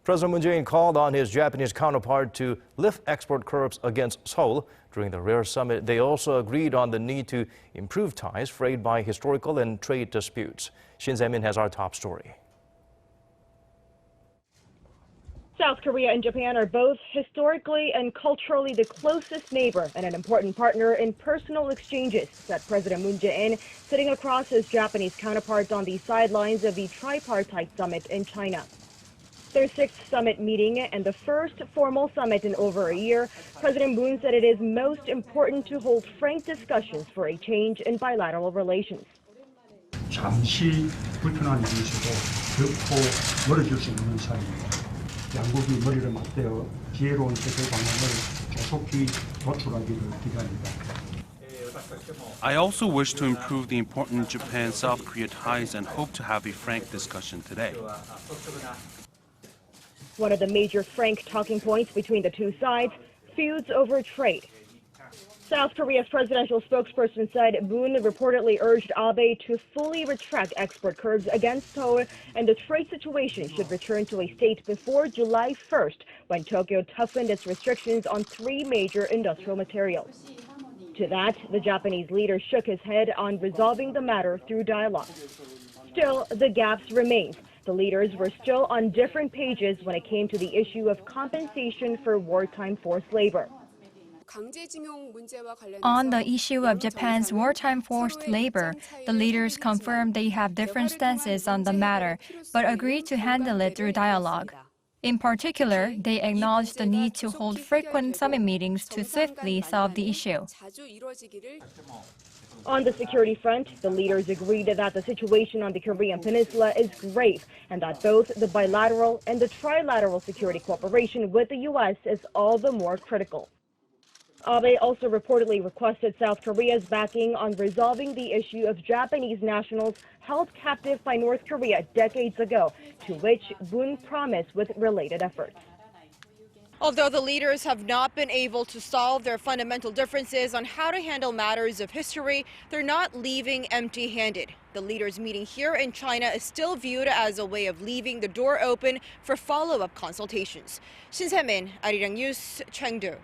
President Moon Jae-in called on his Japanese counterpart to lift export curbs against Seoul. During the rare summit, they also agreed on the need to improve ties frayed by historical and trade disputes. Shin Se-min has our top story. South Korea and Japan are both historically and culturally the closest neighbor and an important partner in personal exchanges, said President Moon Jae-in, sitting across his Japanese counterpart on the sidelines of the tripartite summit in China. Their sixth summit meeting and the first formal summit in over a year, President Moon said it is most important to hold frank discussions for a change in bilateral relations. 잠시 불편한 일일수도 결코 멀어질 수 없는 사이입니다. 양국이 머리를 맞대어 지혜로운 세계 방향을 조속히 도출하기를 기대합니다. I also wish to improve the important Japan-South Korea ties and hope to have a frank discussion today. One of the major frank talking points between the two sides, feuds over trade. South Korea's presidential spokesperson said Moon reportedly urged Abe to fully retract export curbs against Seoul, and the trade situation should return to a state before July 1st, when Tokyo toughened its restrictions on three major industrial materials. To that, the Japanese leader shook his head on resolving the matter through dialogue. Still, the gaps remained. The leaders were still on different pages when it came to the issue of compensation for wartime forced labor. On the issue of Japan's wartime forced labor, the leaders confirmed they have different stances on the matter, but agreed to handle it through dialogue. In particular, they acknowledged the need to hold frequent summit meetings to swiftly solve the issue. On the security front, the leaders agreed that the situation on the Korean Peninsula is grave and that both the bilateral and the trilateral security cooperation with the U.S. is all the more critical. Abe also reportedly requested South Korea's backing on resolving the issue of Japanese nationals held captive by North Korea decades ago, to which Moon promised with related efforts. Although the leaders have not been able to solve their fundamental differences on how to handle matters of history, they're not leaving empty-handed. The leaders' meeting here in China is still viewed as a way of leaving the door open for follow-up consultations. Shin Se-min, Arirang News, Chengdu.